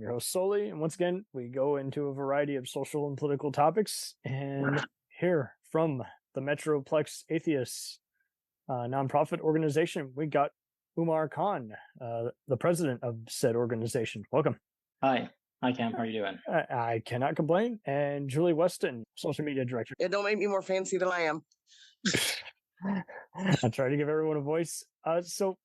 your host, Soli, and once again, we go into a variety of social and political topics and hear from the Metroplex Atheist nonprofit organization. We got Umair Khan, the president of said organization. Welcome. Hi, Cam. How are you doing? I cannot complain. And Julie Weston, social media director. Yeah, don't make me more fancy than I am. I try to give everyone a voice. So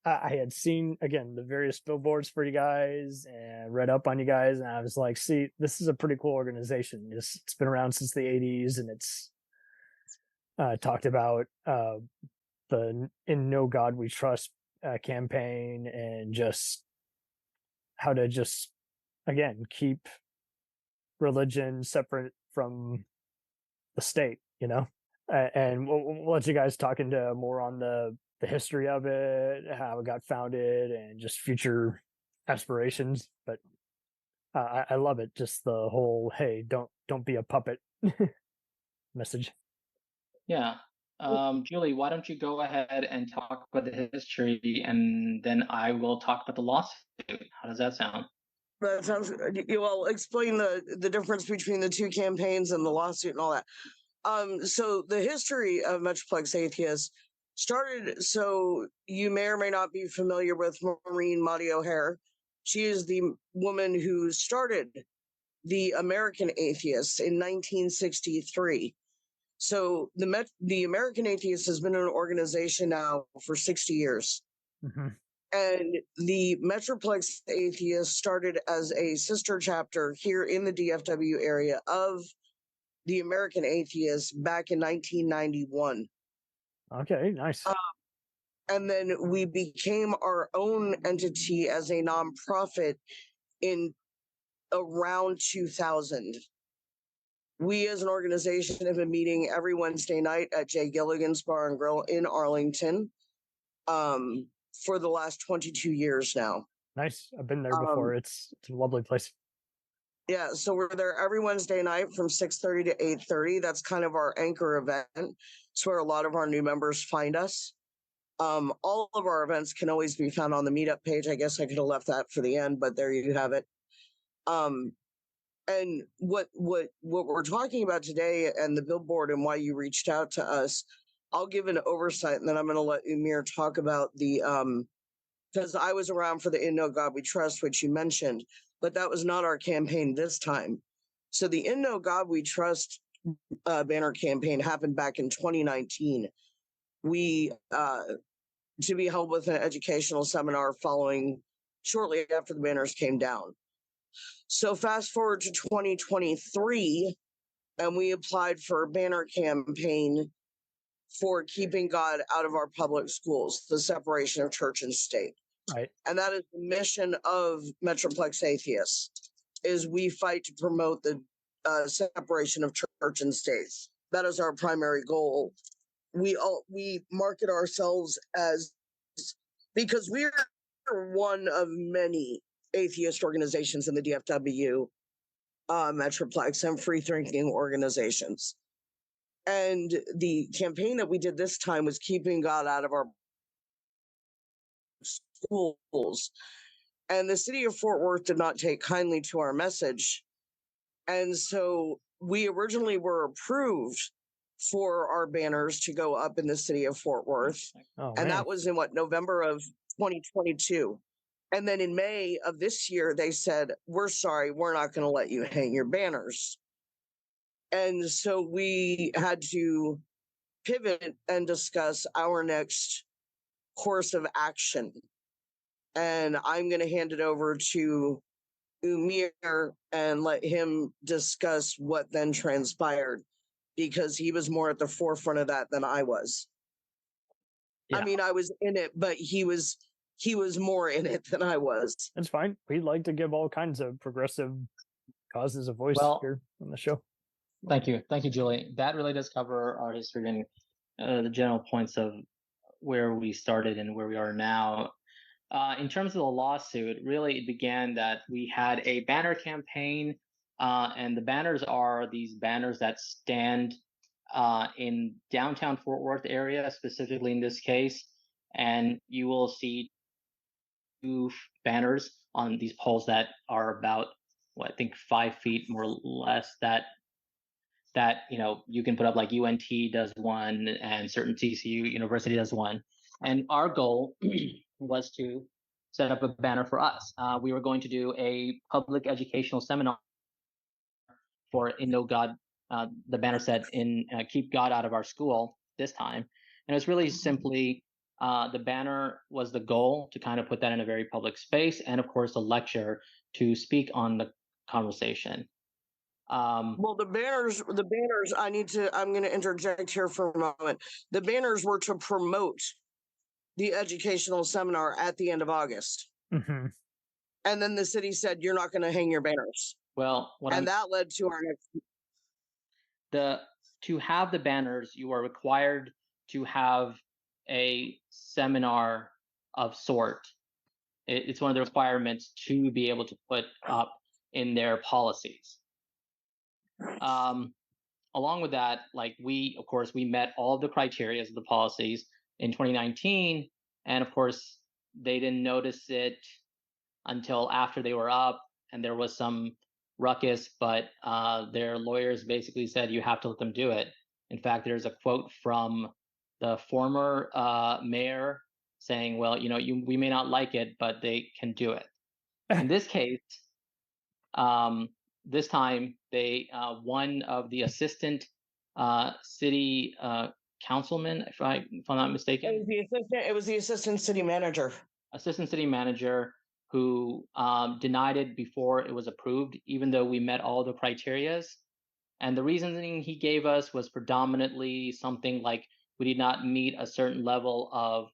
I had seen, again, the various billboards for you guys and read up on you guys. And I was like, see, this is a pretty cool organization. It's been around since the 80s, and it's talked about the In No God We Trust campaign, and just how to just, again, keep religion separate from the state, you know? And we'll let you guys talk into more on the history of it, how it got founded, and just future aspirations. But I love it. Just the whole, hey, don't be a puppet message. Yeah. Julie, why don't you go ahead and talk about the history, and then I will talk about the lawsuit. How does that sound? That sounds good. Well, explain the difference between the two campaigns and the lawsuit and all that. So the history of Metroplex Atheist started, so you may or may not be familiar with Maureen Maudie O'Hare. She is the woman who started the American Atheists in 1963. So the American Atheist has been an organization now for 60 years. Mm-hmm. And the Metroplex Atheist started as a sister chapter here in the DFW area of the American Atheists back in 1991. Okay, nice. And then we became our own entity as a nonprofit in around 2000. We as an organization have been meeting every Wednesday night at Jay Gilligan's Bar and Grill in Arlington for the last 22 years now. Nice. I've been there before. It's a lovely place. Yeah, so we're there every Wednesday night from 6:30 to 8:30. That's kind of our anchor event. It's where a lot of our new members find us. All of our events can always be found on the Meetup page. I guess I could have left that for the end, but there you have it. And what we're talking about today and the billboard and why you reached out to us, I'll give an oversight, and then I'm going to let Umair talk about the because I was around for the In No God We Trust, which you mentioned, but that was not our campaign this time. So the In No God We Trust banner campaign happened back in 2019. We to be held with an educational seminar following shortly after the banners came down. So fast forward to 2023, and we applied for a banner campaign for keeping God out of our public schools, the separation of church and state. Right. And that is the mission of Metroplex Atheists, is we fight to promote the separation of church and states. That is our primary goal. We market ourselves as, because we are one of many atheist organizations in the DFW, Metroplex, and free thinking organizations. And the campaign that we did this time was keeping God out of our schools. And the city of Fort Worth did not take kindly to our message. And so we originally were approved for our banners to go up in the city of Fort Worth. And that was in November of 2022. And then in May of this year, they said, we're sorry, we're not going to let you hang your banners. And so we had to pivot and discuss our next course of action. And I'm going to hand it over to Umair and let him discuss what then transpired, because he was more at the forefront of that than I was. Yeah. I mean, I was in it, but he was more in it than I was. That's fine. We'd like to give all kinds of progressive causes a voice here on the show. Thank you, Julie. That really does cover our history and the general points of where we started and where we are now. In terms of the lawsuit, really it began that we had a banner campaign, and the banners are these banners that stand in downtown Fort Worth area, specifically in this case, and you will see banners on these poles that are about, I think 5 feet more or less, that you can put up, like UNT does one and certain TCU university does one. And our goal was to set up a banner for us. We were going to do a public educational seminar for In No God. The banner said, Keep God Out of Our School this time. And it's really simply, the banner was the goal to kind of put that in a very public space, and of course a lecture to speak on the conversation. Well, the banners, I'm going to interject here for a moment. The banners were to promote the educational seminar at the end of August. Mm-hmm. And then the city said, you're not going to hang your banners. Well, that led to our next. To have the banners, you are required to have a seminar of sort. It's one of the requirements to be able to put up in their policies. Along with that, we met all the criteria of the policies in 2019, and of course they didn't notice it until after they were up, and there was some ruckus, but their lawyers basically said you have to let them do it. In fact, there's a quote from the former mayor saying, well, we may not like it, but they can do it. In this case, this time they one of the assistant city councilman, if I'm not mistaken. It was the assistant city manager. Assistant city manager who denied it before it was approved, even though we met all the criterias. And the reasoning he gave us was predominantly something like we did not meet a certain level of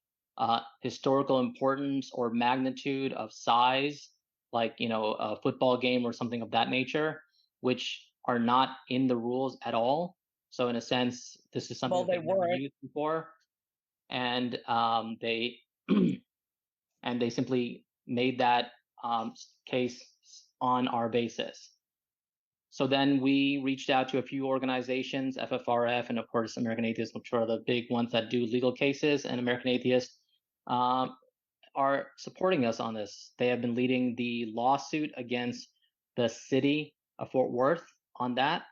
historical importance or magnitude of size, like a football game or something of that nature, which are not in the rules at all. So in a sense, this is something they've never used before, and they and they simply made that case on our basis. So then we reached out to a few organizations, FFRF, and of course American Atheist, which are the big ones that do legal cases, and American Atheist are supporting us on this. They have been leading the lawsuit against the city of Fort Worth on that.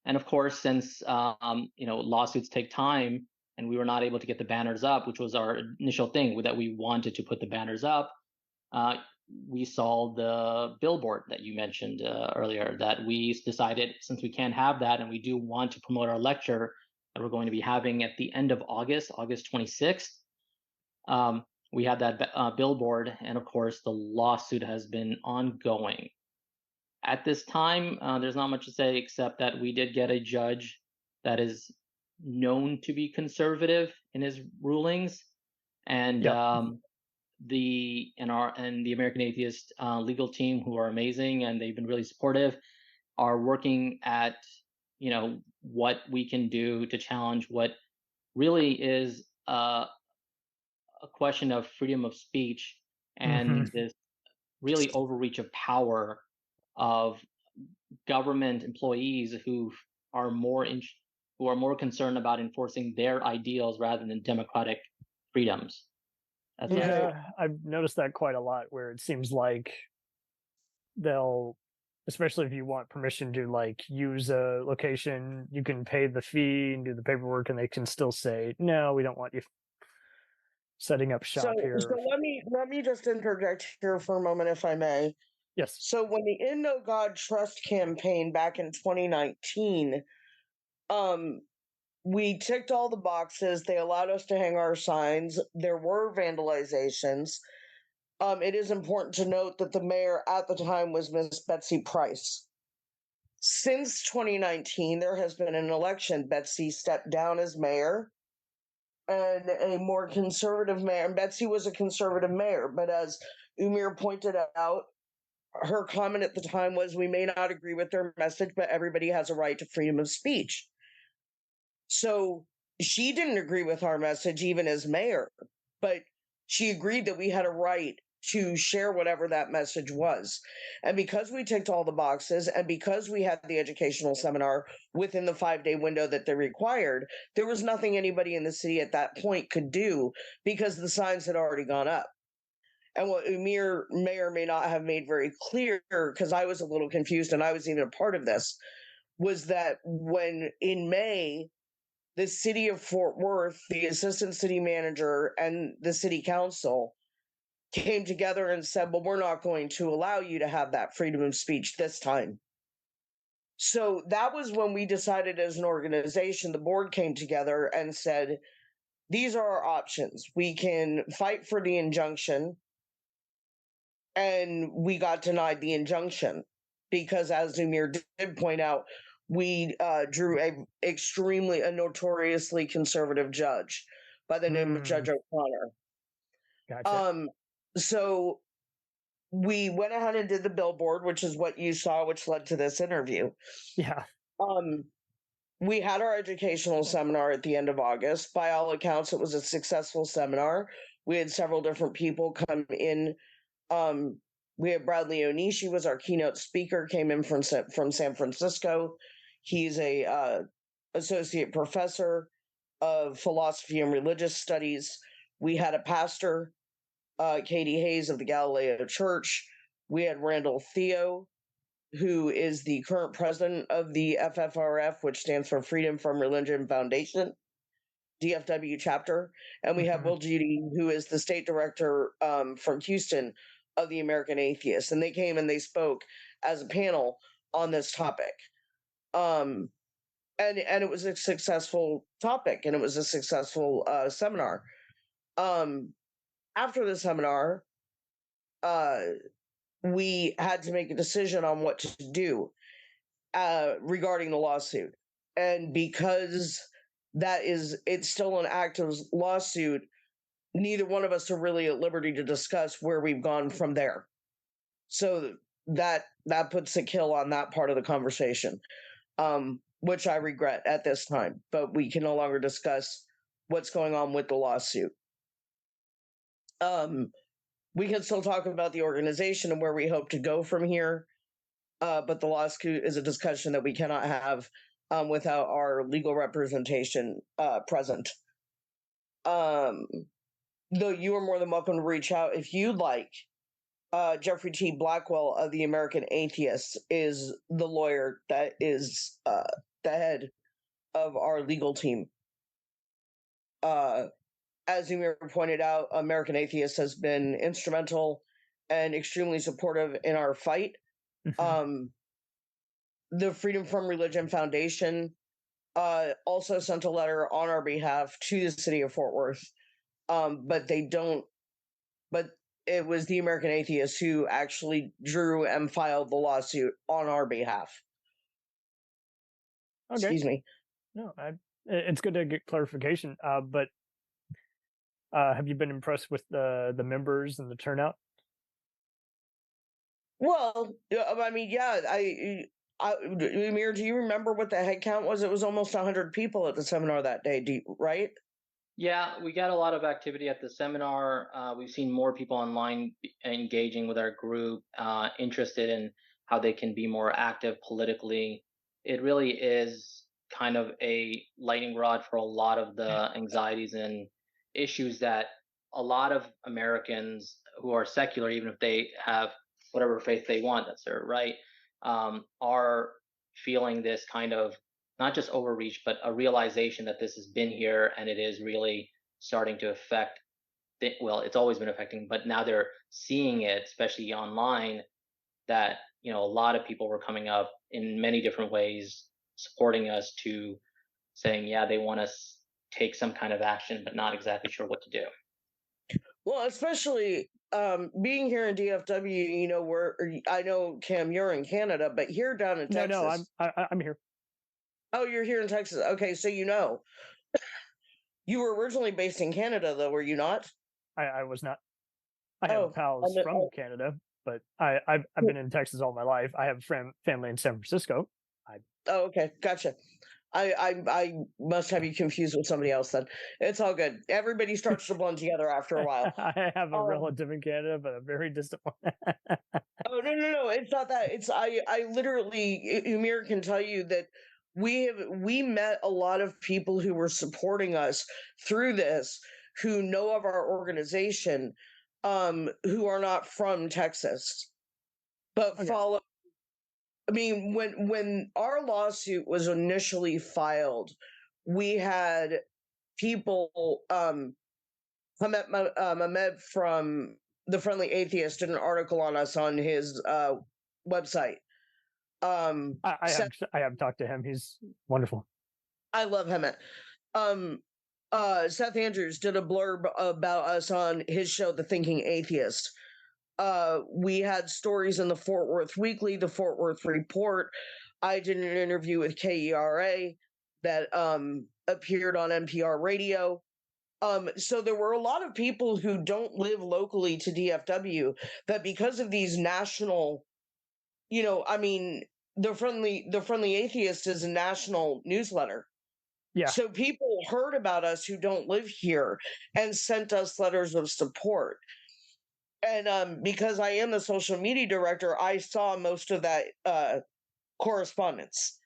And of course, since lawsuits take time, and we were not able to get the banners up, which was our initial thing, that we wanted to put the banners up, we saw the billboard that you mentioned earlier, that we decided, since we can't have that and we do want to promote our lecture that we're going to be having at the end of August 26th, we had that billboard, and of course the lawsuit has been ongoing. At this time, there's not much to say except that we did get a judge that is known to be conservative in his rulings, and the American Atheist legal team, who are amazing and they've been really supportive, are working at what we can do to challenge what really is a question of freedom of speech and this really overreach of power of government employees who are more concerned about enforcing their ideals rather than democratic freedoms. I've noticed that quite a lot, where it seems like they'll, especially if you want permission to use a location, you can pay the fee and do the paperwork, and they can still say, no, we don't want you setting up shop here. So let me just interject here for a moment, if I may. Yes. So when the In No God Trust campaign back in 2019, we ticked all the boxes. They allowed us to hang our signs. There were vandalizations. It is important to note that the mayor at the time was Miss Betsy Price. Since 2019, there has been an election. Betsy stepped down as mayor, and a more conservative mayor. And Betsy was a conservative mayor, but as Umair pointed out, her comment at the time was, we may not agree with their message, but everybody has a right to freedom of speech. So she didn't agree with our message, even as mayor, but she agreed that we had a right to share whatever that message was. And because we ticked all the boxes, and because we had the educational seminar within the 5-day window that they required, there was nothing anybody in the city at that point could do, because the signs had already gone up. And what Umair may or may not have made very clear, because I was a little confused and I was even a part of this, was that when in May, the city of Fort Worth, the assistant city manager, and the city council came together and said, well, we're not going to allow you to have that freedom of speech this time. So that was when we decided as an organization, the board came together and said, these are our options. We can fight for the injunction, and we got denied the injunction because, as Umair did point out, we drew a notoriously conservative judge by the name of Judge O'Connor. Gotcha. So we went ahead and did the billboard, which is what you saw, which led to this interview. Yeah. We had our educational seminar at the end of August. By all accounts, it was a successful seminar. We had several different people come in. We had Bradley Onishi was our keynote speaker, came in from San Francisco. He's a associate professor of philosophy and religious studies. We had a pastor, Katie Hayes of the Galileo Church. We had Randall Theo, who is the current president of the FFRF, which stands for Freedom from Religion Foundation, DFW chapter. And we have Will Judy, who is the state director from Houston of the American Atheist. And they came and they spoke as a panel on this topic. And it was a successful topic, and it was a successful seminar. After the seminar, we had to make a decision on what to do regarding the lawsuit. And because it's still an active lawsuit, neither one of us are really at liberty to discuss where we've gone from there. So that puts a kill on that part of the conversation, which I regret at this time. But we can no longer discuss what's going on with the lawsuit. We can still talk about the organization and where we hope to go from here. But the lawsuit is a discussion that we cannot have without our legal representation present. Though you are more than welcome to reach out if you'd like. Jeffrey T. Blackwell of the American Atheist is the lawyer that is the head of our legal team. As Umair pointed out, American Atheist has been instrumental and extremely supportive in our fight. The Freedom from Religion Foundation also sent a letter on our behalf to the city of Fort Worth, but it was the American Atheists who actually drew and filed the lawsuit on our behalf. Okay. Excuse me. No, it's good to get clarification. But have you been impressed with the members and the turnout? Well, I mean, yeah. Umair, do you remember what the head count was? It was almost 100 people at the seminar that day, right? Yeah, we got a lot of activity at the seminar. We've seen more people online engaging with our group, interested in how they can be more active politically. It really is kind of a lightning rod for a lot of the anxieties and issues that a lot of Americans who are secular, even if they have whatever faith they want, that's their right, are feeling this kind of not just overreach, but a realization that this has been here and it is really starting to affect. Well, it's always been affecting, but now they're seeing it, especially online, that a lot of people were coming up in many different ways, supporting us, to saying, yeah, they want to take some kind of action, but not exactly sure what to do. Well, especially being here in DFW, where I know, Cam, you're in Canada, but here down in Texas. No, I'm here. Oh, you're here in Texas. Okay, so you were originally based in Canada, though, were you not? I was not. I have pals from Canada, but I've been in Texas all my life. I have family in San Francisco. Oh, okay, gotcha. I must have you confused with somebody else then. It's all good. Everybody starts to blend together after a while. I have a relative in Canada, but a very distant one. Oh, no. It's not that. It's I literally, Umair can tell you that we met a lot of people who were supporting us through this, who know of our organization, who are not from Texas, but follow. I mean, when our lawsuit was initially filed, we had people. Ahmed from The Friendly Atheist did an article on us on his website. I have talked to him. He's wonderful. I love him. Seth Andrews did a blurb about us on his show, The Thinking Atheist. We had stories in the Fort Worth Weekly, the Fort Worth Report. I did an interview with KERA that appeared on NPR radio. So there were a lot of people who don't live locally to DFW that, because of these national, I mean, the Friendly Atheist is a national newsletter. Yeah. So people heard about us who don't live here and sent us letters of support. And because I am the social media director, I saw most of that correspondence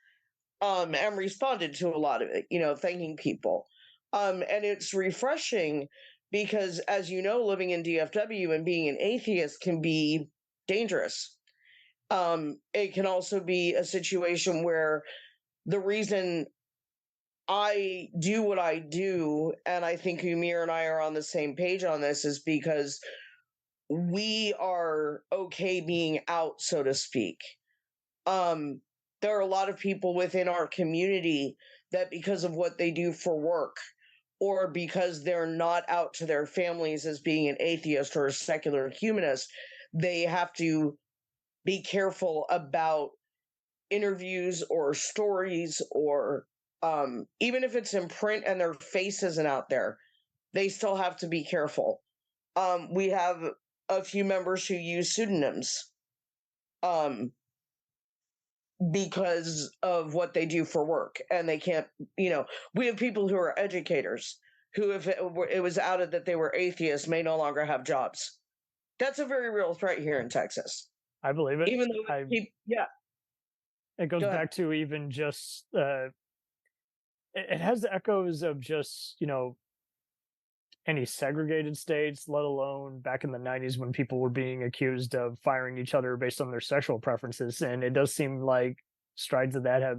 and responded to a lot of it, thanking people. And it's refreshing because, as you know, living in DFW and being an atheist can be dangerous. It can also be a situation where the reason I do what I do, and I think Umair and I are on the same page on this, is because we are okay being out, so to speak. There are a lot of people within our community that, because of what they do for work, or because they're not out to their families as being an atheist or a secular humanist, they have to be careful about interviews or stories, or even if it's in print and their face isn't out there, they still have to be careful. We have a few members who use pseudonyms because of what they do for work, and they can't, we have people who are educators who, if it was outed that they were atheists, may no longer have jobs. That's a very real threat here in Texas. I believe it. Even though, it goes back to even just, it has the echoes of just, any segregated states, let alone back in the 90s when people were being accused of firing each other based on their sexual preferences. And it does seem like strides of that have,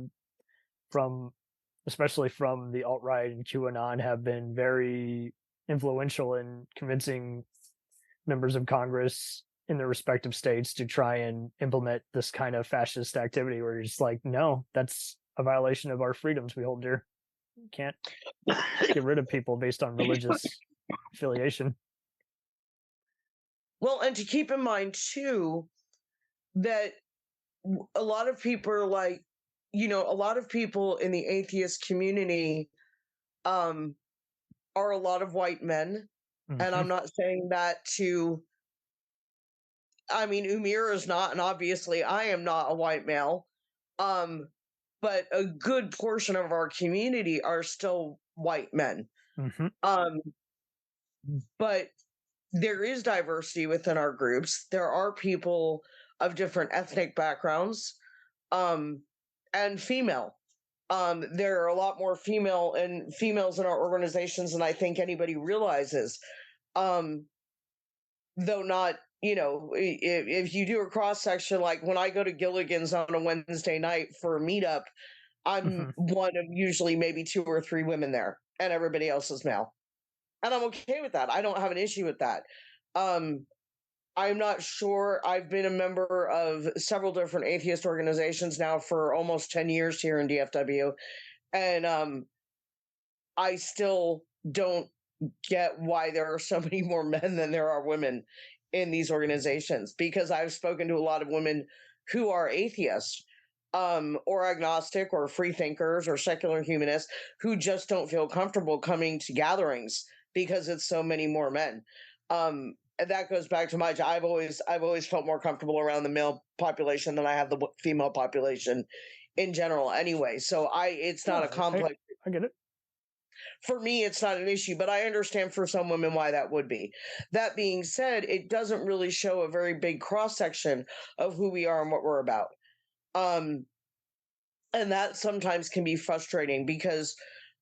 especially from the alt-right and QAnon, have been very influential in convincing members of Congress in their respective states to try and implement this kind of fascist activity where you're just like, no, that's a violation of our freedoms we hold dear. You can't get rid of people based on religious affiliation. Well, and to keep in mind too that a lot of people are like, a lot of people in the atheist community are a lot of white men. Mm-hmm. And I'm not saying that Umair is not, and obviously I am not a white male. But a good portion of our community are still white men. Mm-hmm. But there is diversity within our groups. There are people of different ethnic backgrounds, and female. There are a lot more females in our organizations than I think anybody realizes. Though not, if you do a cross section, like when I go to Gilligan's on a Wednesday night for a meetup, I'm one of usually maybe 2 or 3 women there, and everybody else is male. And I'm okay with that. I don't have an issue with that. I'm not sure. I've been a member of several different atheist organizations now for almost 10 years here in DFW. And I still don't get why there are so many more men than there are women in these organizations, because I've spoken to a lot of women who are atheists, or agnostic, or free thinkers, or secular humanists, who just don't feel comfortable coming to gatherings because it's so many more men. And that goes back to I've always felt more comfortable around the male population than I have the female population in general anyway. So it's not a complex. I get it. For me, it's not an issue, but I understand for some women why that would be. That being said, it doesn't really show a very big cross-section of who we are and what we're about. And that sometimes can be frustrating, because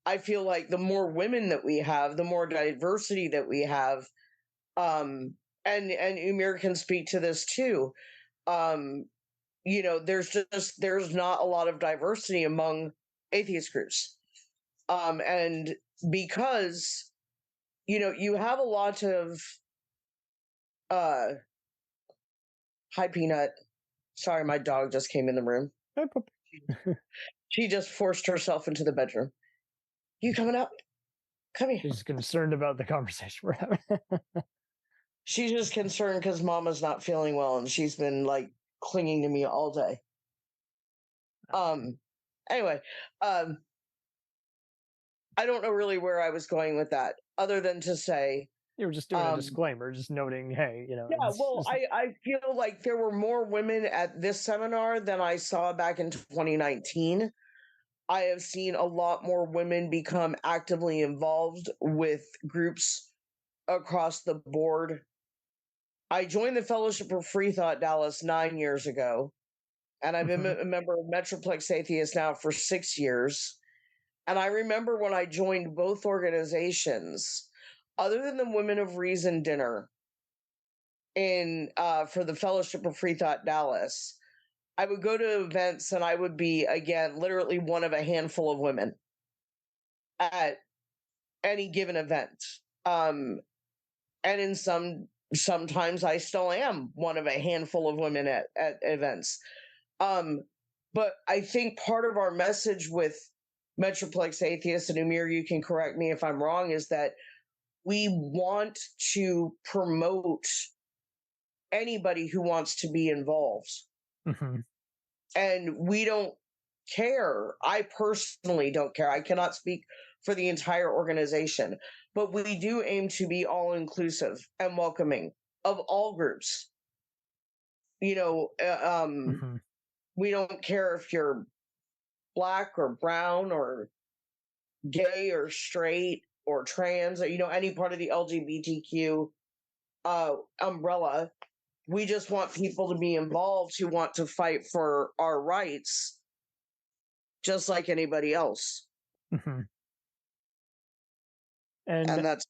I feel like the more women that we have, the more diversity that we have, and Umair can speak to this too. There's not a lot of diversity among atheist groups. And because, you have a lot of, hi, Peanut. Sorry, my dog just came in the room. She just forced herself into the bedroom. You coming up? Come here. She's concerned about the conversation we're having. She's just concerned because Mama's not feeling well, and she's been like clinging to me all day. Anyway, I don't know really where I was going with that, other than to say you were just doing a disclaimer, just noting, hey, Yeah, well, I feel like there were more women at this seminar than I saw back in 2019. I have seen a lot more women become actively involved with groups across the board. I joined the Fellowship of Free Thought Dallas 9 years ago, and I've been a member of Metroplex Atheist now for 6 years. And I remember when I joined both organizations, other than the Women of Reason dinner for the Fellowship of Free Thought Dallas, I would go to events and I would be, again, literally one of a handful of women at any given event. And sometimes I still am one of a handful of women at events. But I think part of our message with Metroplex Atheist, and Umair, you can correct me if I'm wrong, is that we want to promote anybody who wants to be involved. And we don't care. I personally don't care. I cannot speak for the entire organization, but we do aim to be all inclusive and welcoming of all groups. We don't care if you're black or brown or gay or straight or trans or, any part of the LGBTQ umbrella. We just want people to be involved who want to fight for our rights, just like anybody else. And that's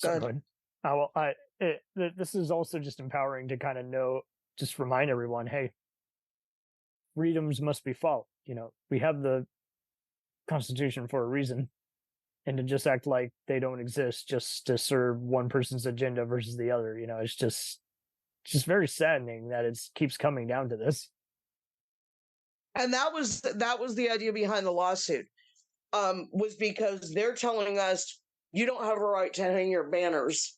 good. This is also just empowering to kind of just remind everyone, hey, freedoms must be followed. We have the Constitution for a reason, and to just act like they don't exist just to serve one person's agenda versus the other, it's just very saddening that it keeps coming down to this. And that was the idea behind the lawsuit, was because they're telling us you don't have a right to hang your banners,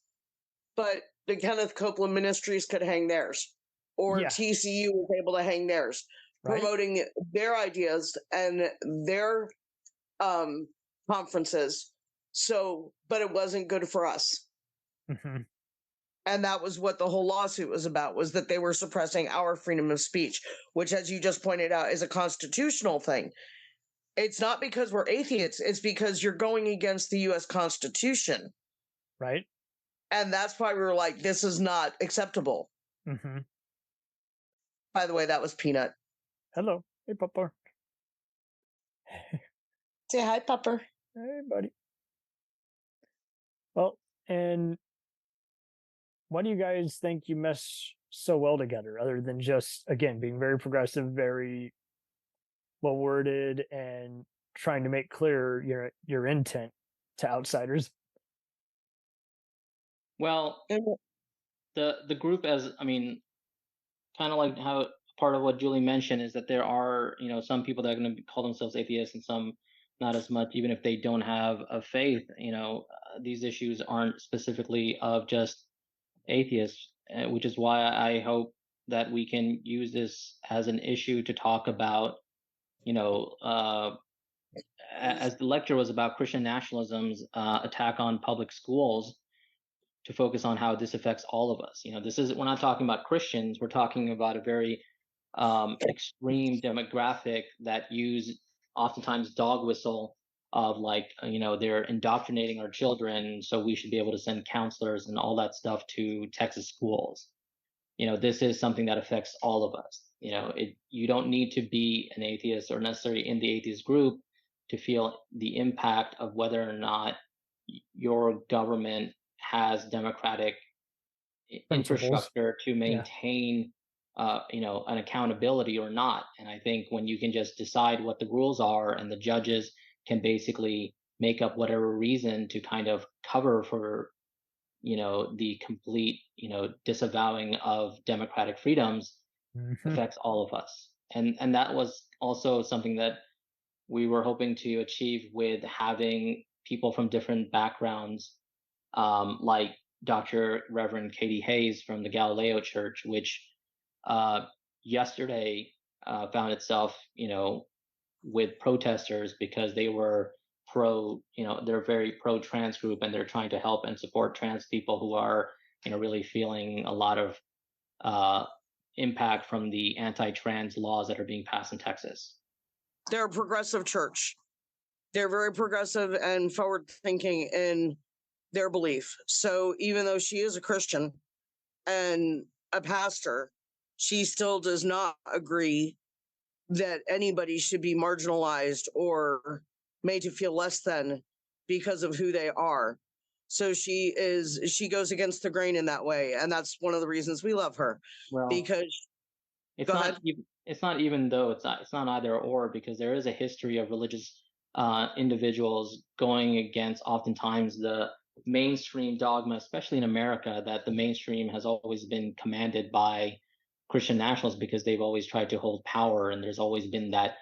but the Kenneth Copeland Ministries could hang theirs, or TCU was able to hang theirs, promoting their ideas and their conferences. But it wasn't good for us. And that was what the whole lawsuit was about, was that they were suppressing our freedom of speech, which, as you just pointed out, is a constitutional thing. It's not because we're atheists. It's because you're going against the U.S. Constitution. Right. And that's why we were like, this is not acceptable. By the way, that was Peanut. Hello. Hey, Pupper. Say hi, Pupper. Hey, buddy. Well, and why do you guys think you mesh so well together, other than just, again, being very progressive, very well worded, and trying to make clear your intent to outsiders? Well, the group, kind of like how part of what Julie mentioned is that there are, some people that are going to call themselves atheists and some not as much, even if they don't have a faith. These issues aren't specifically of just atheists, which is why I hope that we can use this as an issue to talk about, as the lecture was about Christian nationalism's attack on public schools, to focus on how this affects all of us. We're not talking about Christians. We're talking about a very extreme demographic that use oftentimes dog whistle of they're indoctrinating our children, so we should be able to send counselors and all that stuff to Texas schools. This is something that affects all of us. You don't need to be an atheist or necessarily in the atheist group to feel the impact of whether or not your government has democratic principles. infrastructure to maintain, an accountability or not. And I think when you can just decide what the rules are, and the judges can basically make up whatever reason to kind of cover for, the complete, disavowing of democratic freedoms, affects all of us. And that was also something that we were hoping to achieve with having people from different backgrounds, like Dr. Reverend Katie Hayes from the Galileo Church, which yesterday found itself, with protesters because they were they're very pro-trans group, and they're trying to help and support trans people who are, really feeling a lot of impact from the anti-trans laws that are being passed in Texas. They're a progressive church. They're very progressive and forward thinking in their belief. So even though she is a Christian and a pastor, she still does not agree that anybody should be marginalized or made to feel less than because of who they are. So she goes against the grain in that way, and that's one of the reasons we love her. Well, because it's not even though it's not either or, because there is a history of religious individuals going against oftentimes the mainstream dogma, especially in America, that the mainstream has always been commanded by Christian nationalists because they've always tried to hold power, and there's always been that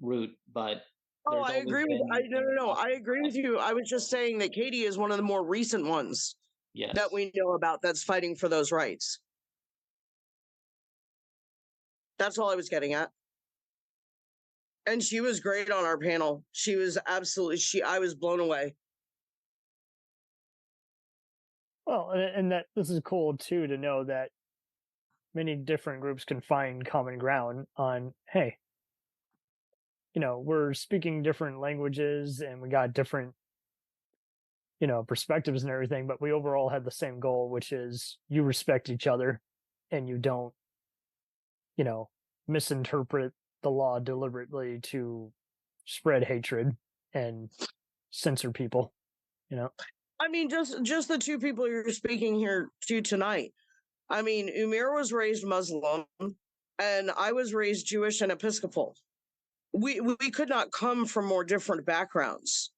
route. But I agree with I agree with you. I was just saying that Katie is one of the more recent ones that we know about that's fighting for those rights. That's all I was getting at. And she was great on our panel. She was I was blown away. Well, and that this is cool too, to know that many different groups can find common ground on, hey, we're speaking different languages and we got different, perspectives and everything, but we overall had the same goal, which is you respect each other and you don't, misinterpret the law deliberately to spread hatred and censor people, I mean, just the two people you're speaking here to tonight. I mean, Umair was raised Muslim and I was raised Jewish and Episcopal. We could not come from more different backgrounds.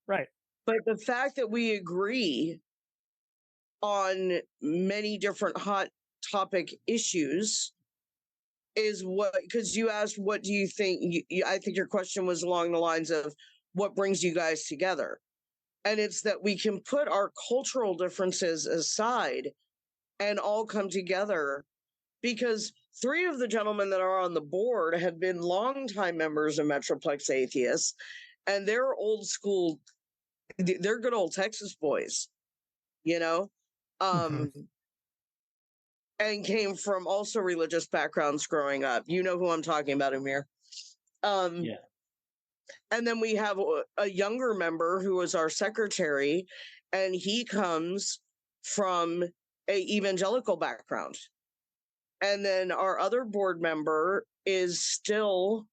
Right. But the fact that we agree on many different hot topic issues is what, because you asked, what do you think? I think your question was along the lines of what brings you guys together. And it's that we can put our cultural differences aside and all come together, because three of the gentlemen that are on the board have been longtime members of Metroplex Atheists, and they're old school, they're good old Texas boys, and came from also religious backgrounds growing up. You know who I'm talking about, Umair. Yeah. And then we have a younger member who is our secretary, and he comes from a evangelical background. And then our other board member is still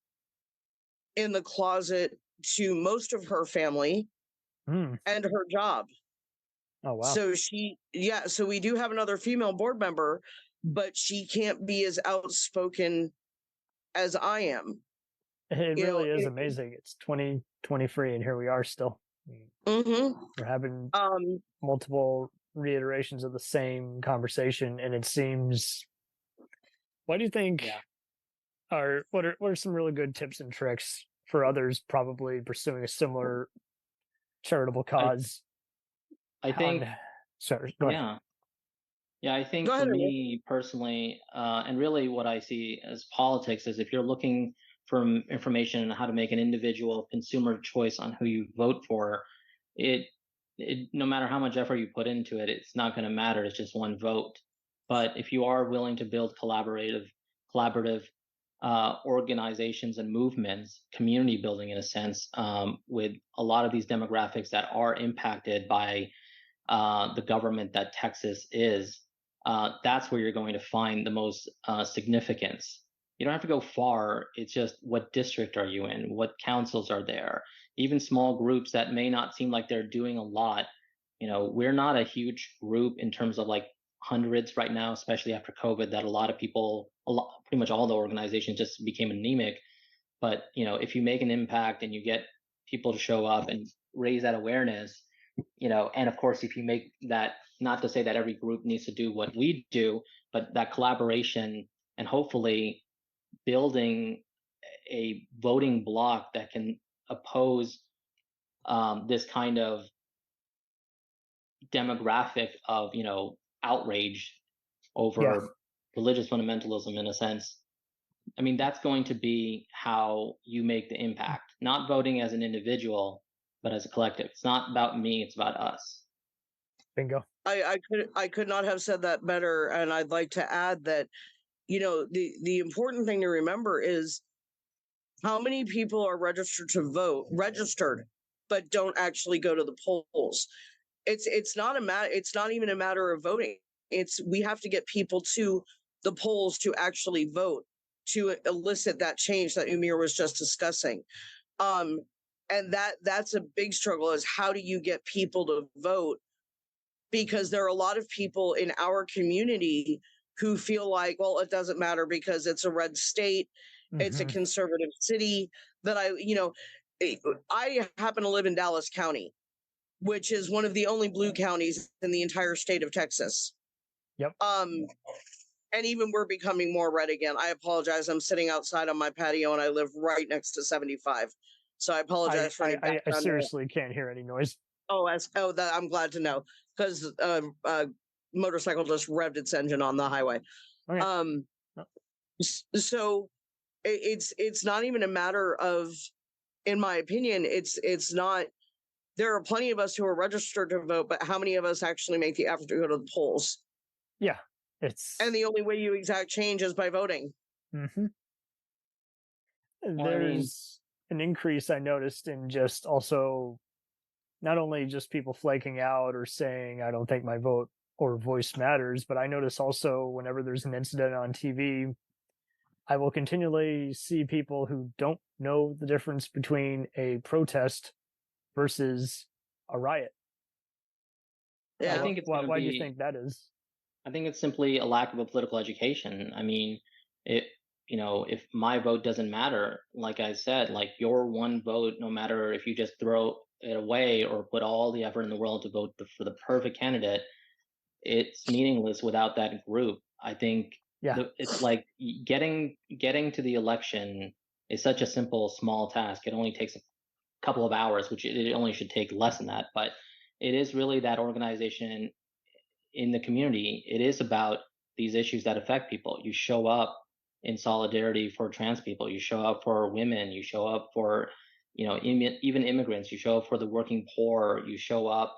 in the closet to most of her family and her job. Oh, wow. So so we do have another female board member, but she can't be as outspoken as I am. It really is amazing. It's 2023 and here we are still. We're having multiple reiterations of the same conversation, and it seems, what do you think what are some really good tips and tricks for others probably pursuing a similar charitable cause? I think sorry, go ahead. I think for me personally, and really what I see as politics is, if you're looking for information on how to make an individual consumer choice on who you vote for, it no matter how much effort you put into it, it's not going to matter. It's just one vote. But if you are willing to build collaborative organizations and movements, community building in a sense, with a lot of these demographics that are impacted by the government that Texas is, that's where you're going to find the most significance. You don't have to go far. It's just, what district are you in? What councils are there? Even small groups that may not seem like they're doing a lot. We're not a huge group in terms of like hundreds right now, especially after COVID, that a lot of people, pretty much all the organizations just became anemic. But if you make an impact and you get people to show up and raise that awareness, and of course, if you make that, not to say that every group needs to do what we do, but that collaboration and hopefully building a voting bloc that can oppose this kind of demographic of outrage over religious fundamentalism, in a sense. I mean, that's going to be how you make the impact, not voting as an individual, but as a collective. It's not about me, it's about us. Bingo. I could not have said that better. And I'd like to add that, the important thing to remember is how many people are registered to vote, but don't actually go to the polls. It's not even a matter of voting. We have to get people to the polls to actually vote, to elicit that change that Umair was just discussing. And that's a big struggle, is how do you get people to vote? Because there are a lot of people in our community who feel like, well, it doesn't matter because it's a red state, it's a conservative city. That I happen to live in Dallas County, which is one of the only blue counties in the entire state of Texas. Yep. And even we're becoming more red again. I apologize. I'm sitting outside on my patio and I live right next to 75. So I apologize for any background I seriously can't hear any noise. I'm glad to know, because motorcycle just revved its engine on the highway. Okay. So it's not even a matter of, in my opinion, it's not. There are plenty of us who are registered to vote, but how many of us actually make the effort to go to the polls? Yeah, and the only way you exact change is by voting. There's an increase I noticed in just also not only just people flaking out or saying, I don't think my vote or voice matters, but I notice also whenever there's an incident on TV, I will continually see people who don't know the difference between a protest versus a riot. Yeah. I think it's why do you think that is? I think it's simply a lack of a political education. I mean, if my vote doesn't matter, like I said, like your one vote, no matter if you just throw it away or put all the effort in the world to vote for the perfect candidate, it's meaningless without that group. I think it's like getting to the election is such a simple, small task. It only takes a couple of hours, which it only should take less than that. But it is really that organization in the community. It is about these issues that affect people. You show up in solidarity for trans people. You show up for women. You show up for, even immigrants. You show up for the working poor. You show up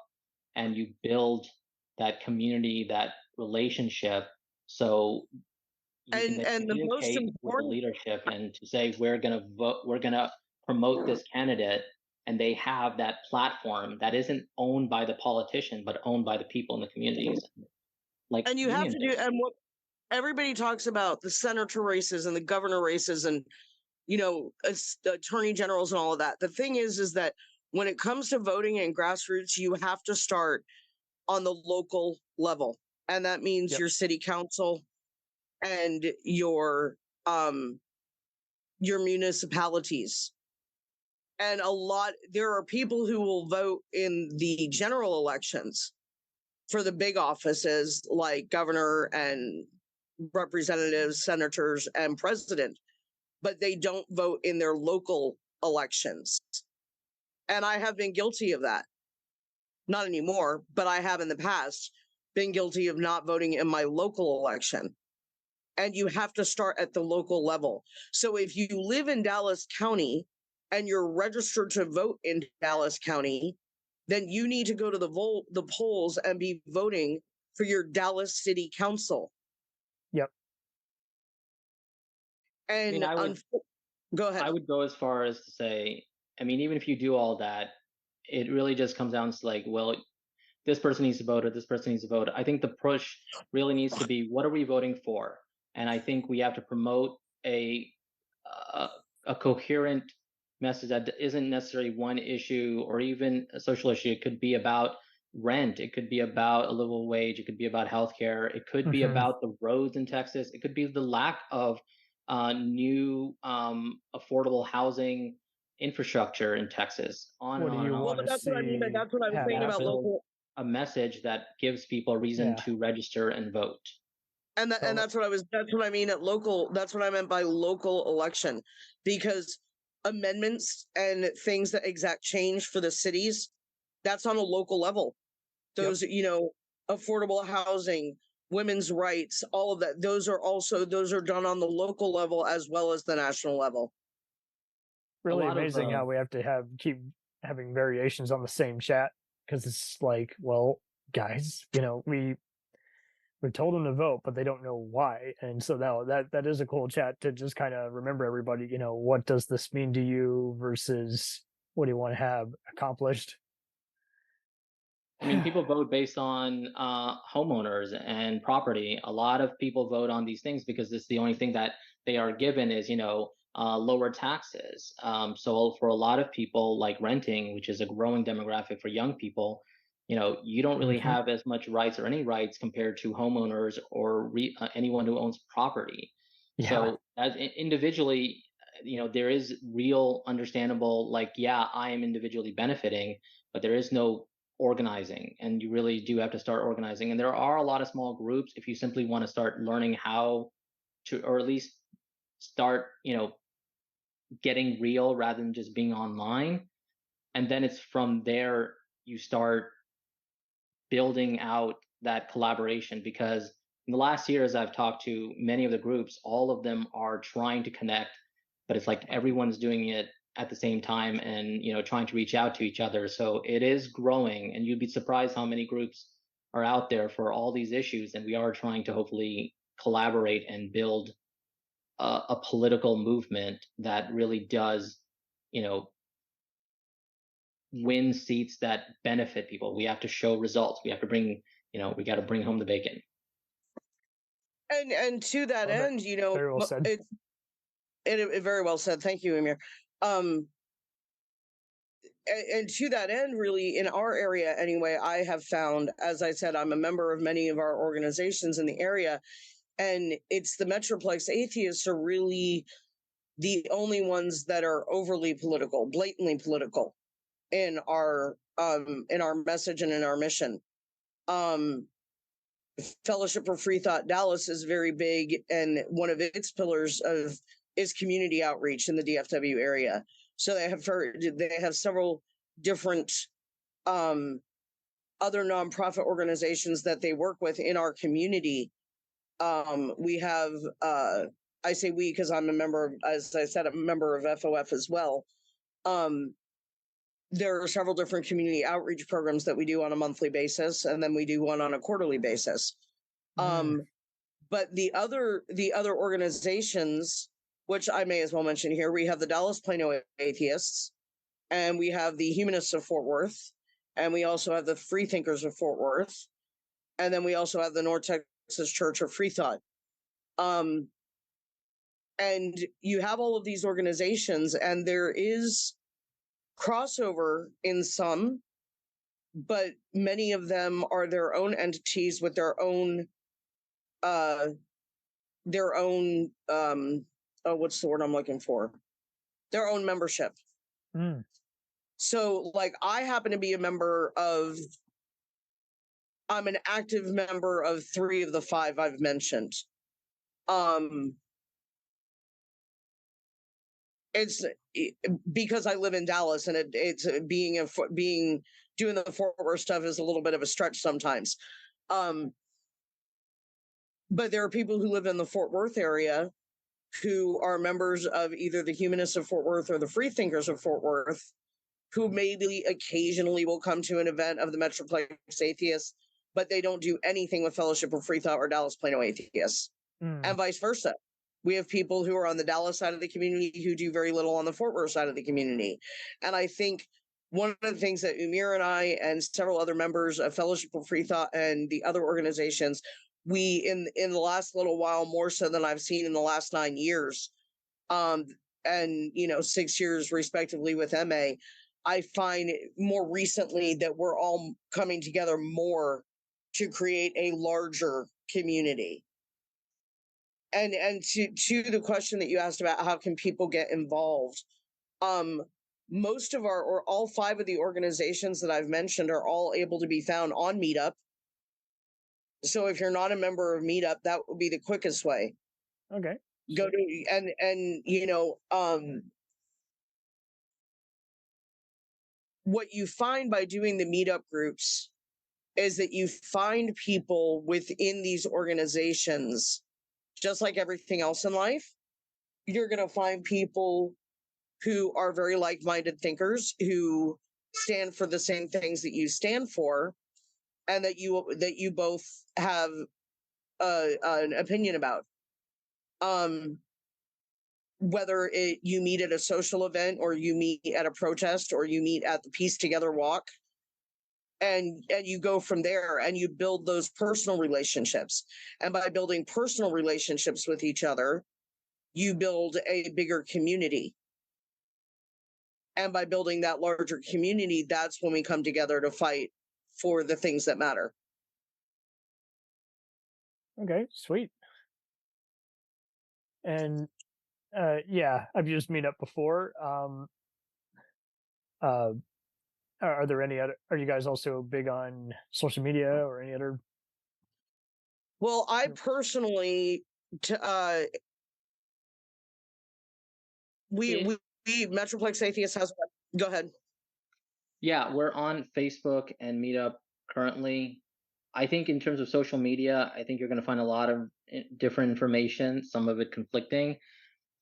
and you build that community, that relationship. So you can the most communicate with the leadership and to say, we're going to vote, we're going to promote this candidate, and they have that platform that isn't owned by the politician, but owned by the people in the communities. And you have to do, and what everybody talks about, the senator races and the governor races and, the attorney generals and all of that. The thing is that when it comes to voting and grassroots, you have to start on the local level. And that means your city council and your municipalities. And there are people who will vote in the general elections for the big offices like governor and representatives, senators, and president, but they don't vote in their local elections. And I have been guilty of that. Not anymore, but I have in the past been guilty of not voting in my local election. And you have to start at the local level. So if you live in Dallas County and you're registered to vote in Dallas County, then you need to go to the polls and be voting for your Dallas City Council. Yep. And go ahead. I would go as far as to say, even if you do all that, it really just comes down to like, well, this person needs to vote or this person needs to vote. I think the push really needs to be, what are we voting for? And I think we have to promote a coherent message that isn't necessarily one issue or even a social issue. It could be about rent. It could be about a livable wage. It could be about healthcare. It could be Mhm. about the roads in Texas. It could be the lack of new affordable housing infrastructure in Texas. On and What do on and you Well, want on. but to that's what I mean. But see that's what I was have saying We have about to happen? local. a message that gives people a reason Yeah. to register and vote. And So that's what I mean at local. That's what I meant by local election, because amendments and things that exact change for the cities, that's on a local level. yep. Those, affordable housing, women's rights, all of that. Those are done on the local level as well as the national level. A Really lot of amazing how we have to keep having variations on the same chat, because it's like, well, guys, we told them to vote, but they don't know why. And so that is a cool chat to just kind of remember everybody, what does this mean to you versus what do you want to have accomplished? I mean, people vote based on homeowners and property. A lot of people vote on these things because it's the only thing that they are given is, lower taxes. So for a lot of people, like renting, which is a growing demographic for young people, you don't really Mhm. have as much rights or any rights compared to homeowners or anyone who owns property. Yeah. So as individually, there is real understandable, like, yeah, I am individually benefiting, but there is no organizing, and you really do have to start organizing. And there are a lot of small groups if you simply want to start learning how to, or at least start, getting real rather than just being online. And then it's from there you start building out that collaboration, because in the last years I've talked to many of the groups, all of them are trying to connect, but it's like everyone's doing it at the same time and trying to reach out to each other. So it is growing, and you'd be surprised how many groups are out there for all these issues, and we are trying to hopefully collaborate and build a political movement that really does you know win seats that benefit people. We have to show results. We have to bring we got to bring home the bacon. And to that Love it. end, Very well said. it very well said. Thank you, Umair. And to that end, really, in our area anyway, I have found, as I said, I'm a member of many of our organizations in the area, and it's the Metroplex Atheists are really the only ones that are overly political, blatantly political in our message and in our mission. Fellowship for Free Thought Dallas is very big, and one of its pillars is community outreach in the DFW area. So they have several different other nonprofit organizations that they work with in our community. We have I say we because I'm a member of, as I said, I'm a member of FOF as well. There are several different community outreach programs that we do on a monthly basis, and then we do one on a quarterly basis. But the other organizations, which I may as well mention here, we have the Dallas Plano Atheists, and we have the Humanists of Fort Worth, and we also have the Freethinkers of Fort Worth, and then we also have the North Texas Church of Free Thought. And you have all of these organizations, and there is crossover in some, but many of them are their own entities with their own what's the word I'm looking for? Their own membership. So, like, I happen to be I'm an active member of 3 of the 5 I've mentioned. It's because I live in Dallas, and it's doing the Fort Worth stuff is a little bit of a stretch sometimes. But there are people who live in the Fort Worth area who are members of either the Humanists of Fort Worth or the Freethinkers of Fort Worth, who maybe occasionally will come to an event of the Metroplex Atheists, but they don't do anything with Fellowship of Free Thought or Dallas Plano Atheists, and vice versa. We have people who are on the Dallas side of the community who do very little on the Fort Worth side of the community. And I think one of the things that Umair and I and several other members of Fellowship of Free Thought and the other organizations, we in the last little while, more so than I've seen in the last 9 years, and 6 years respectively with MA, I find more recently that we're all coming together more to create a larger community. And to the question that you asked about how can people get involved, most of our, or all 5 of the organizations that I've mentioned are all able to be found on Meetup. So if you're not a member of Meetup, that would be the quickest way. Okay. Go to and what you find by doing the Meetup groups is that you find people within these organizations, just like everything else in life. You're going to find people who are very like-minded thinkers, who stand for the same things that you stand for, and that you both have an opinion about. Whether you meet at a social event, or you meet at a protest, or you meet at the Peace Together walk, and you go from there and you build those personal relationships. And by building personal relationships with each other, you build a bigger community. And by building that larger community, that's when we come together to fight for the things that matter. Okay, sweet. And yeah, I've used Meetup before. Are there any other? Are you guys also big on social media or any other? Well, I personally, we Metroplex Atheist has. Go ahead. Yeah, we're on Facebook and Meetup currently. I think in terms of social media, I think you're going to find a lot of different information, some of it conflicting.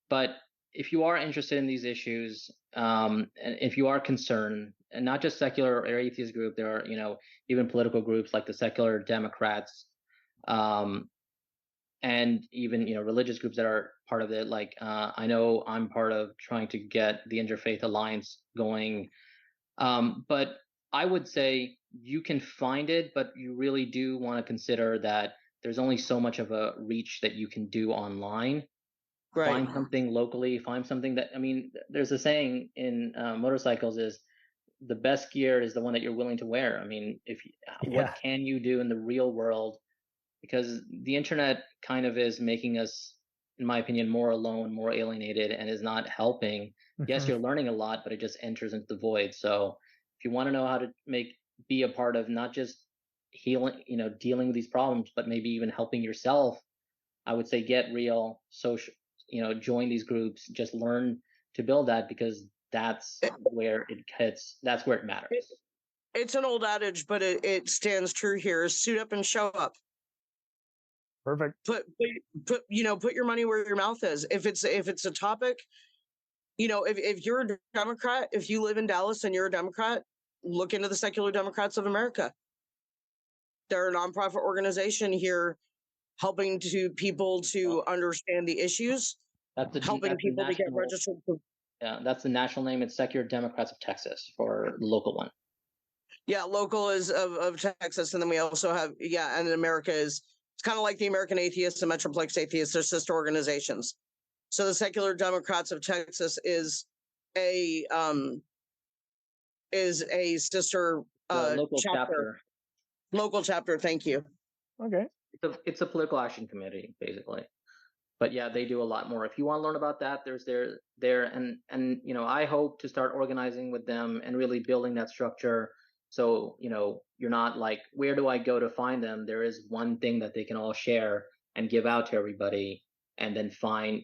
But if you are interested in these issues, and if you are concerned, and not just secular or atheist group, there are, even political groups like the Secular Democrats, and even, religious groups that are part of it. Like, I know I'm part of trying to get the Interfaith Alliance going. But I would say you can find it, but you really do want to consider that there's only so much of a reach that you can do online. Right. Find something locally, find something that, there's a saying in motorcycles is the best gear is the one that you're willing to wear. What can you do in the real world? Because the internet kind of is making us, in my opinion, more alone, more alienated, and is not helping. Yes, you're learning a lot, but it just enters into the void. So if you want to know how to be a part of not just healing, dealing with these problems, but maybe even helping yourself, I would say get real, social, join these groups, just learn to build that, because that's where it hits. That's where it matters. It's an old adage, but it stands true here. Suit up and show up. Perfect. Put your money where your mouth is. If it's a topic, if you're a Democrat, if you live in Dallas and you're a Democrat, look into the Secular Democrats of America. They're a nonprofit organization here, helping people to understand the issues, helping people to get registered. Yeah, that's the national name. It's Secular Democrats of Texas for the local one. Yeah, local is of Texas, and then we also have and America is. It's kind of like the American Atheists and Metroplex Atheists. They're sister organizations. So the Secular Democrats of Texas is a sister local chapter. Local chapter. Thank you. Okay. It's a political action committee, basically. But yeah, they do a lot more. If you want to learn about that, there's there, and I hope to start organizing with them and really building that structure. So, you're not like, where do I go to find them? There is one thing that they can all share and give out to everybody, and then find,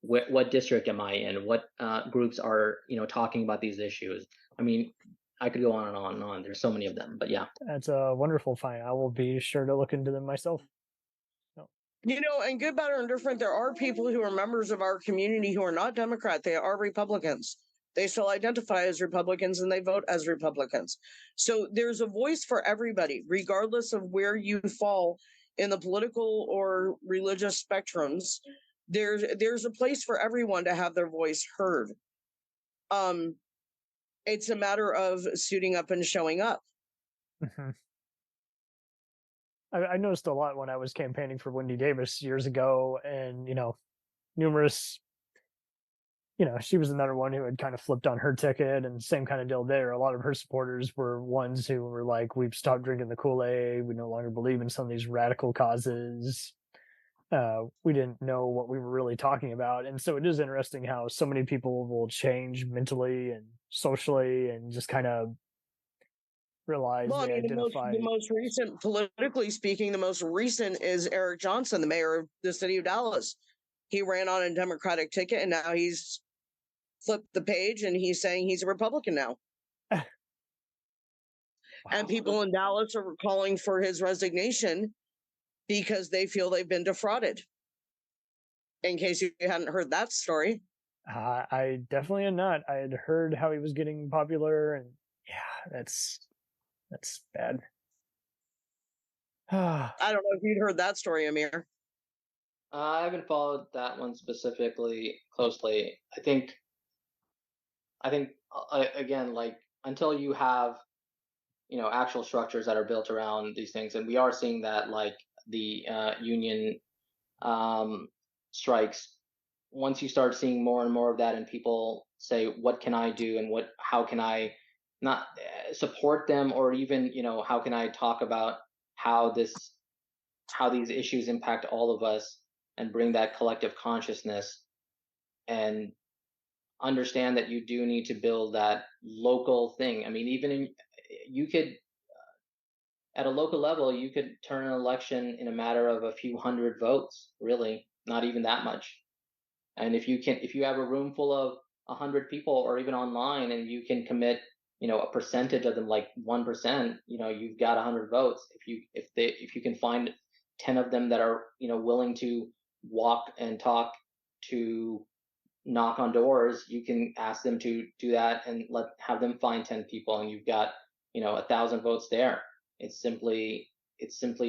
what district am I in? What groups are, talking about these issues? I could go on and on and on. There's so many of them, but yeah. That's a wonderful find. I will be sure to look into them myself. And good, better, and different, there are people who are members of our community who are not Democrat. They are Republicans. They still identify as Republicans and they vote as Republicans. So there's a voice for everybody, regardless of where you fall in the political or religious spectrums. There's a place for everyone to have their voice heard. It's a matter of suiting up and showing up. Mm-hmm. I noticed a lot when I was campaigning for Wendy Davis years ago, and numerous she was another one who had kind of flipped on her ticket, and same kind of deal there. A lot of her supporters were ones who were like, we've stopped drinking the Kool-Aid. We no longer believe in some of these radical causes. We didn't know what we were really talking about. And so it is interesting how so many people will change mentally and socially and just kind of realize Well, I they mean, identify. the most recent, politically speaking, the most recent is Eric Johnson, the mayor of the city of Dallas. He ran on a Democratic ticket, and now he's flipped the page, and he's saying he's a Republican now. Wow. And people in Dallas are calling for his resignation because they feel they've been defrauded. In case you hadn't heard that story. I definitely am not. I had heard how he was getting popular, and yeah, that's bad. I don't know if you'd heard that story, Umair. I haven't followed that one specifically closely. I think again, like until you have actual structures that are built around these things, and we are seeing that, like the union strikes. Once you start seeing more and more of that, and people say, "What can I do?" and how can I not support them, or even how can I talk about how these issues impact all of us, and bring that collective consciousness, and understand that you do need to build that local thing. I mean, you could at a local level, you could turn an election in a matter of a few hundred votes, really, not even that much. And if you have a room full of 100 people, or even online, and you can commit, a percentage of them, like 1%, you've got 100 votes. If you can find 10 of them that are, willing to walk and talk, to knock on doors, you can ask them to do that, and have them find 10 people, and you've got, 1,000 votes there. It's simply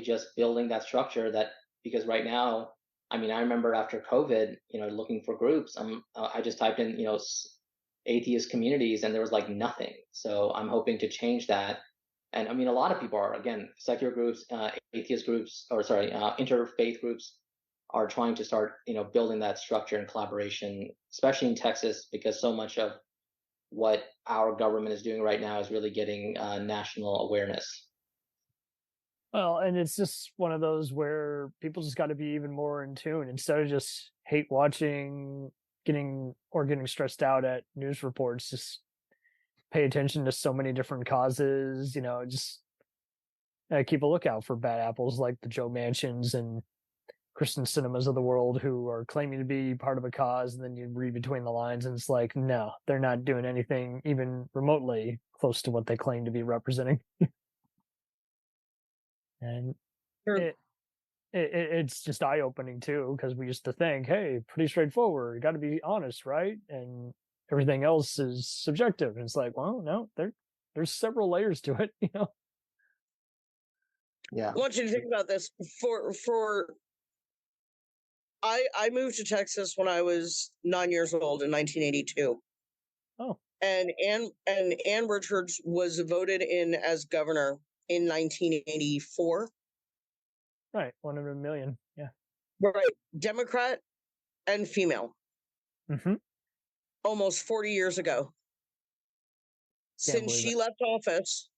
just building that structure, because right now, I mean, I remember after COVID, looking for groups. I just typed in, atheist communities, and there was like nothing. So I'm hoping to change that. And I mean, a lot of people are, again, secular groups, atheist groups, or sorry, interfaith groups are trying to start, building that structure and collaboration, especially in Texas, because so much of what our government is doing right now is really getting national awareness. Well, and it's just one of those where people just got to be even more in tune, instead of just hate watching, getting stressed out at news reports. Just pay attention to so many different causes. Just keep a lookout for bad apples like the Joe Manchins and Kristen Cinemas of the world, who are claiming to be part of a cause, and then you read between the lines, and it's like, no, they're not doing anything even remotely close to what they claim to be representing. And it's just eye-opening too, because we used to think, hey, pretty straightforward, you got to be honest, right? And everything else is subjective. And it's like, well, no, there's several layers to it. Yeah. I want you to think about this. I moved to Texas when I was 9 years old in 1982. Oh. And Ann Richards was voted in as governor in 1984. Right, 1 in a million. Yeah. Right, Democrat and female. Mm-hmm. Almost 40 years ago. Since she left office,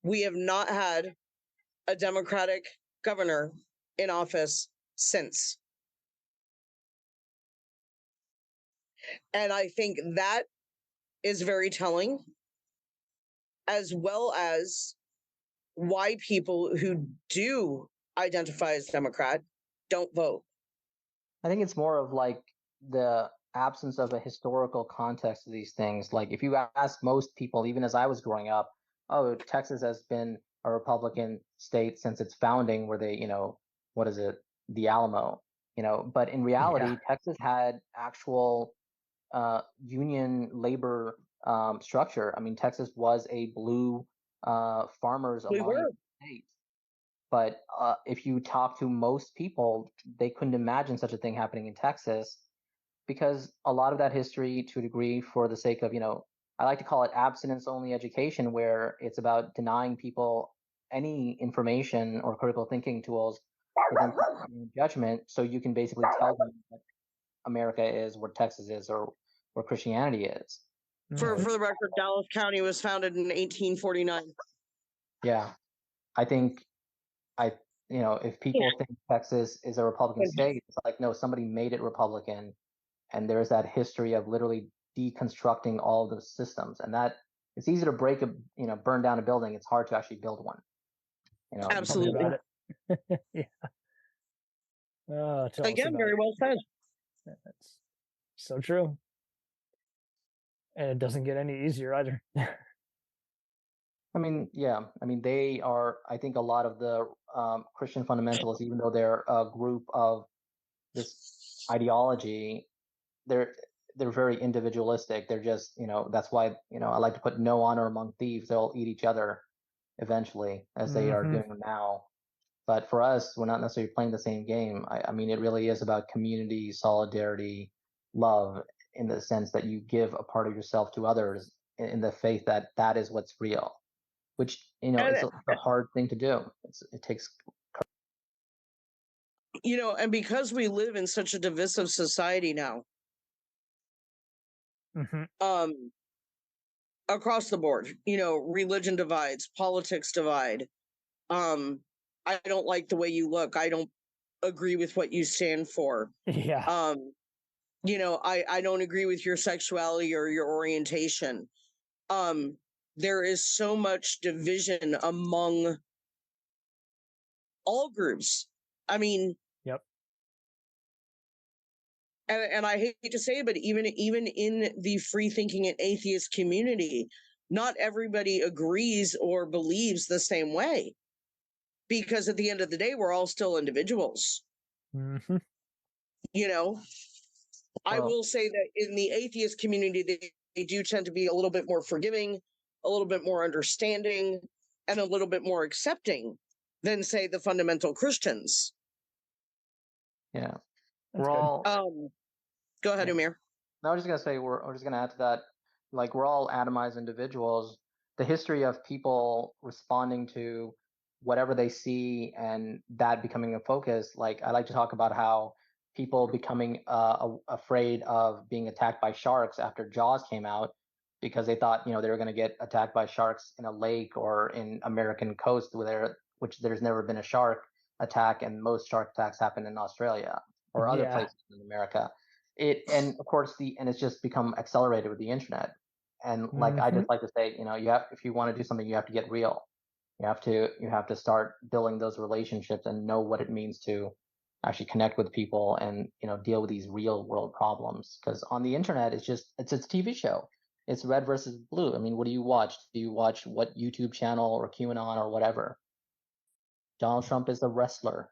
we have not had a Democratic governor in office since. And I think that is very telling, as well as why people who do identify as Democrat don't vote. I think it's more of like the absence of a historical context of these things. Like if you ask most people, even as I was growing up, oh, Texas has been a Republican state since its founding, where they, what is it, the Alamo, but in reality, Texas had actual union labor structure. I mean, Texas was a blue farmers alliance state. But if you talk to most people, they couldn't imagine such a thing happening in Texas, because a lot of that history, to a degree, for the sake of, I like to call it abstinence-only education, where it's about denying people any information or critical thinking tools for them to make judgment, so you can basically tell them what America is, what Texas is, or where Christianity is. For the record, Dallas County was founded in 1849. Yeah, I think if people think Texas is a Republican state, it's like, no, somebody made it Republican, and there's that history of literally deconstructing all the systems, and that it's easy to burn down a building. It's hard to actually build one. Absolutely. About it. Yeah. Oh, again, very well said. That's so true. And it doesn't get any easier either. I mean, yeah. I mean, they are, I think a lot of the Christian fundamentalists, even though they're a group of this ideology, they're very individualistic. They're just, that's why, I like to put no honor among thieves. They'll eat each other eventually, as they are doing now. But for us, we're not necessarily playing the same game. I mean, it really is about community, solidarity, love, in the sense that you give a part of yourself to others in the faith that is what's real, which, it's a hard thing to do. It takes. And because we live in such a divisive society now, across the board, religion divides, politics divide. I don't like the way you look. I don't agree with what you stand for. Yeah. I don't agree with your sexuality or your orientation. There is so much division among all groups. I mean, yep. And I hate to say it, but even in the free thinking and atheist community, not everybody agrees or believes the same way. Because at the end of the day, we're all still individuals. I will say that in the atheist community, they do tend to be a little bit more forgiving, a little bit more understanding, and a little bit more accepting than, say, the fundamental Christians. Yeah. We're all... Go ahead, Umair. No, I was just going to say, we're just going to add to that, like, we're all atomized individuals. The history of people responding to whatever they see and that becoming a focus, like, I like to talk about how people becoming afraid of being attacked by sharks after Jaws came out, because they thought, they were going to get attacked by sharks in a lake or in American coast which there's never been a shark attack, and most shark attacks happen in Australia or other places in America. And of course and it's just become accelerated with the internet. And like, I just like to say, if you want to do something, you have to get real. You have to start building those relationships and know what it means to actually connect with people and, deal with these real world problems. Because on the internet, it's a TV show. It's red versus blue. I mean, what do you watch? Do you watch what YouTube channel or QAnon or whatever? Donald Trump is a wrestler.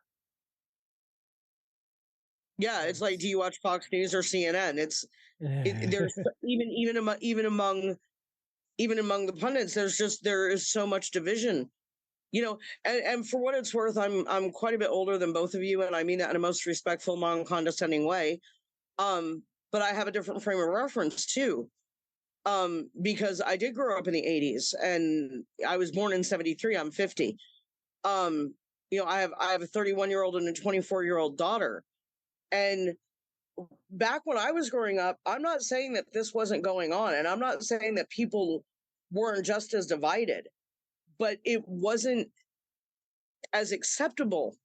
Yeah, it's like, do you watch Fox News or CNN? There's even among the pundits, there is so much division, and for what it's worth, I'm quite a bit older than both of you, and I mean that in a most respectful, non-condescending way. But I have a different frame of reference too, because I did grow up in the 80s, and I was born in 73. I'm 50. I have a 31-year-old and a 24-year-old daughter. And back when I was growing up, I'm not saying that this wasn't going on, and I'm not saying that people weren't just as divided, but it wasn't as acceptable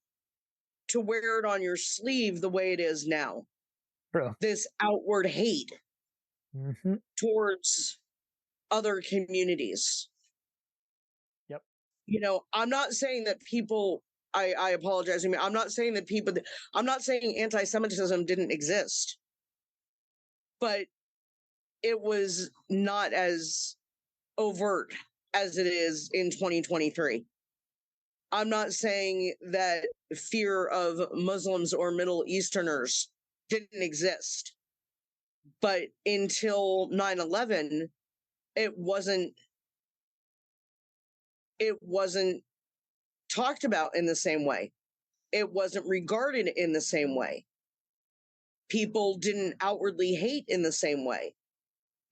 to wear it on your sleeve the way it is now. True. This outward hate towards other communities. Yep. I'm not saying that people... I apologize. I'm not saying I'm not saying anti-Semitism didn't exist, but it was not as overt as it is in 2023. I'm not saying that fear of Muslims or Middle Easterners didn't exist, but until 9/11, it wasn't talked about in the same way. It wasn't regarded in the same way. People didn't outwardly hate in the same way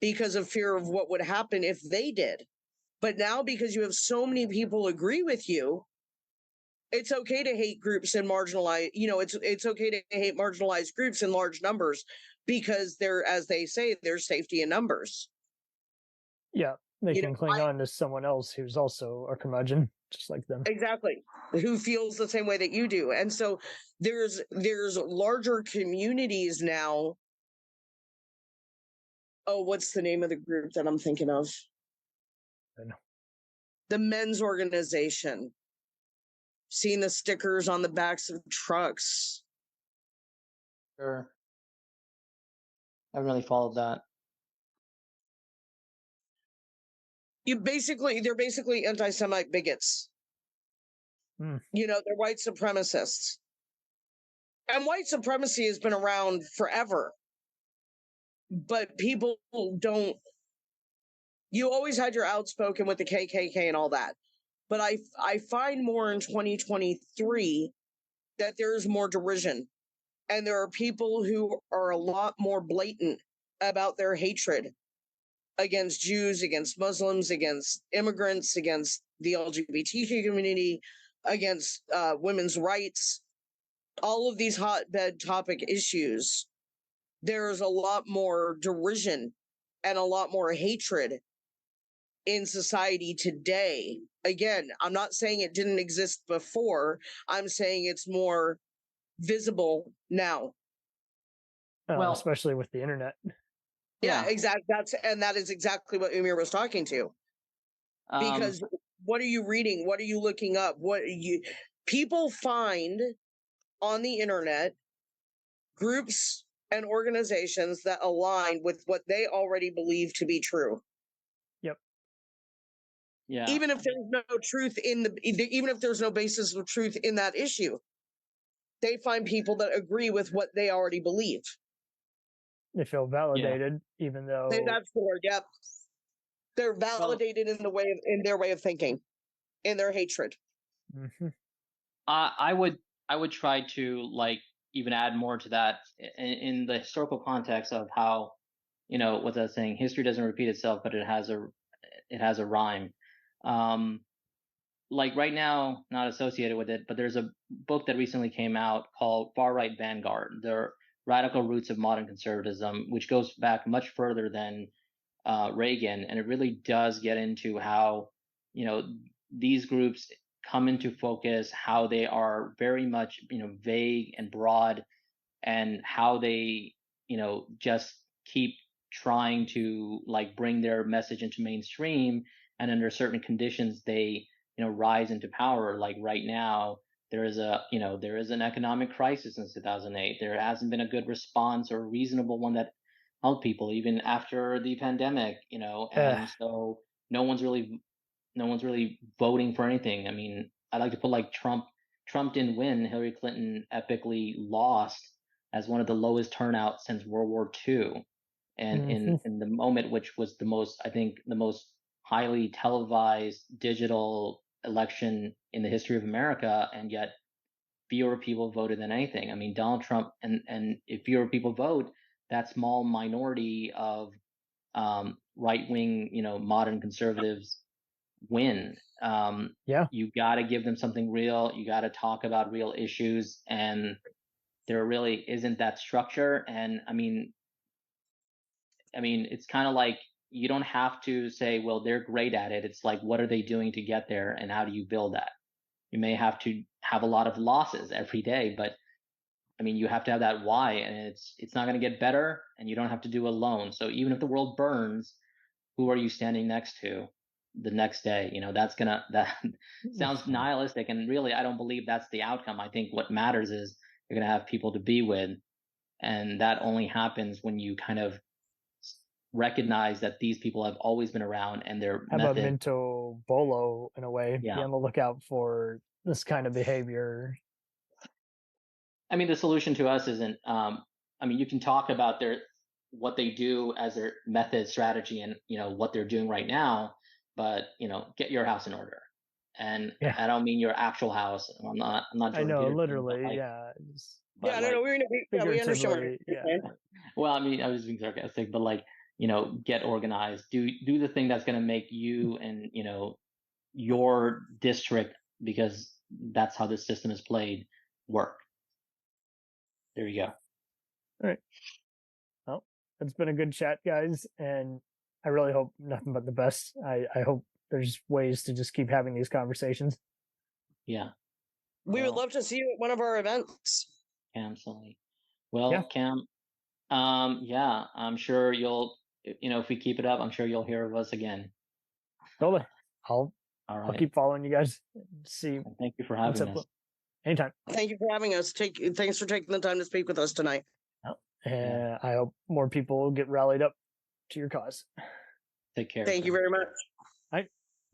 because of fear of what would happen if they did. But now, because you have so many people agree with you, It's okay to hate groups and marginalize, it's okay to hate marginalized groups in large numbers because as they say, there's safety in numbers. Yeah, they can cling on to someone else who's also a curmudgeon, just like them. Exactly. Who feels the same way that you do. And so there's larger communities now. Oh, what's the name of the group that I'm thinking of? I know. The men's organization. Seeing the stickers on the backs of trucks. Sure. I haven't really followed that. They're basically anti-Semite bigots. They're white supremacists. And white supremacy has been around forever. But people don't. You always had your outspoken with the KKK and all that. But I find more in 2023 that there's more derision. And there are people who are a lot more blatant about their hatred against Jews, against Muslims, against immigrants, against the LGBTQ community, against women's rights, all of these hotbed topic issues. There's a lot more derision and a lot more hatred in society today. Again, I'm not saying it didn't exist before. I'm saying it's more visible now. Well, especially with the internet. Yeah, exactly. That is exactly what Umair was talking to. Because what are you reading? What are you looking up? People find on the internet groups and organizations that align with what they already believe to be true. Yep. Yeah. Even if there's no truth even if there's no basis of truth in that issue, they find people that agree with what they already believe. They feel validated, even though that's the word. Yep. They're validated in their way of thinking, in their hatred. Mm-hmm. I would try to even add more to that in the historical context of how, what's that saying? History doesn't repeat itself, but it has a rhyme. Like right now, not associated with it, but there's a book that recently came out called Far Right Vanguard: The Radical Roots of Modern Conservatism, which goes back much further than Reagan, and it really does get into how these groups come into focus, how they are very much vague and broad, and how they just keep trying to bring their message into mainstream, and under certain conditions they rise into power. Like right now there is an economic crisis since 2008. There hasn't been a good response or a reasonable one that helped people even after the pandemic, and so no one's really voting for anything. I mean, I like to put Trump didn't win. Hillary Clinton epically lost as one of the lowest turnouts since World War II. And in the moment, which was the most highly televised digital election in the history of America, and yet fewer people voted than anything. I mean, Donald Trump, and if fewer people vote, that small minority of right-wing, modern conservatives win. You got to give them something real. You got to talk about real issues, and there really isn't that structure. And I mean, it's kind of like you don't have to say, well, they're great at it. It's like, what are they doing to get there, and how do you build that? You may have to have a lot of losses every day, but I mean, you have to have that why, and it's not going to get better, and you don't have to do it alone. So even if the world burns, who are you standing next to the next day? That sounds nihilistic, and really, I don't believe that's the outcome. I think what matters is you're going to have people to be with, and that only happens when you kind of recognize that these people have always been around, and their have method. a mental bolo in a way. Yeah. Be on the lookout for this kind of behavior. I mean, the solution to us isn't. You can talk about what they do as their method, strategy, and what they're doing right now, but get your house in order. And I don't mean your actual house. I'm not. I know, Peterson, literally, we understand. Well, I mean, I was being sarcastic, but get organized. Do the thing that's going to make you and your district, because that's how this system is played, work. There you go. All right. Well, it's been a good chat, guys, and I really hope nothing but the best. I hope there's ways to just keep having these conversations. Yeah. We would love to see you at one of our events. Absolutely. Well, Yeah. Cam, yeah, I'm sure you'll, if we keep it up, I'm sure you'll hear of us again. Totally. All I'll right. keep following you guys. See. Thank you for having us. Anytime. Thank you for having us. Thanks for taking the time to speak with us tonight. And I hope more people will get rallied up to your cause. Take care. Thank you very much. All right.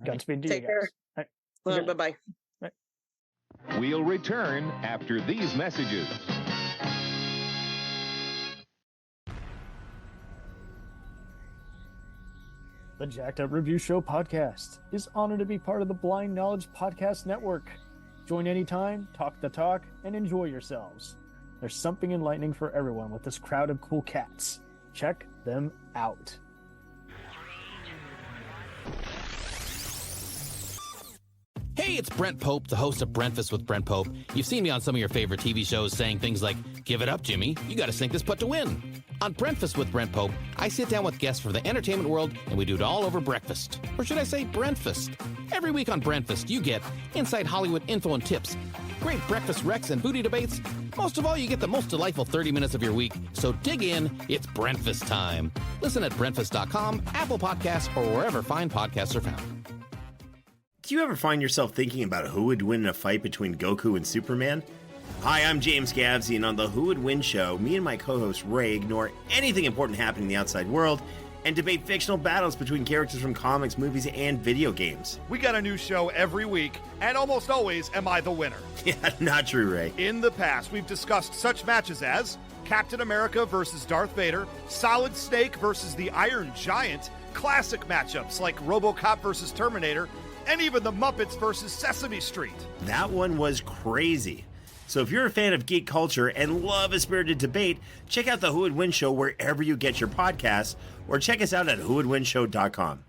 Godspeed to you guys. Take care. All right. Bye-bye. We'll return after these messages. The Jacked Up Review Show podcast is honored to be part of the Blind Knowledge Podcast Network. Join anytime, talk the talk, and enjoy yourselves. There's something enlightening for everyone with this crowd of cool cats. Check them out. Hey, it's Brent Pope, the host of Breakfast with Brent Pope. You've seen me on some of your favorite TV shows saying things like, "Give it up, Jimmy. You got to sink this putt to win." On Breakfast with Brent Pope, I sit down with guests from the entertainment world, and we do it all over breakfast. Or should I say Brentfast? Every week on Brentfast, you get inside Hollywood info and tips, great breakfast recs and booty debates. Most of all, you get the most delightful 30 minutes of your week. So dig in. It's Brentfast time. Listen at Brentfast.com, Apple Podcasts, or wherever fine podcasts are found. Do you ever find yourself thinking about who would win in a fight between Goku and Superman? Hi, I'm James Gavsey, and on the Who Would Win show, me and my co-host Ray ignore anything important happening in the outside world and debate fictional battles between characters from comics, movies, and video games. We got a new show every week, and almost always am I the winner. Yeah, not true, Ray. In the past, we've discussed such matches as Captain America versus Darth Vader, Solid Snake versus the Iron Giant, classic matchups like RoboCop versus Terminator, and even the Muppets versus Sesame Street. That one was crazy. So if you're a fan of geek culture and love a spirited debate, check out the Who Would Win show wherever you get your podcasts, or check us out at whowouldwinshow.com.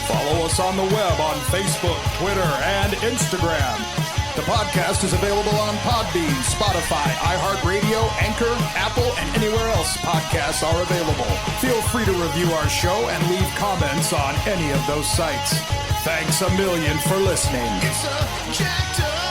Follow us on the web on Facebook, Twitter, and Instagram. The podcast is available on Podbean, Spotify, iHeartRadio, Anchor, Apple, and anywhere else podcasts are available. Feel free to review our show and leave comments on any of those sites. Thanks a million for listening. It's a jacked up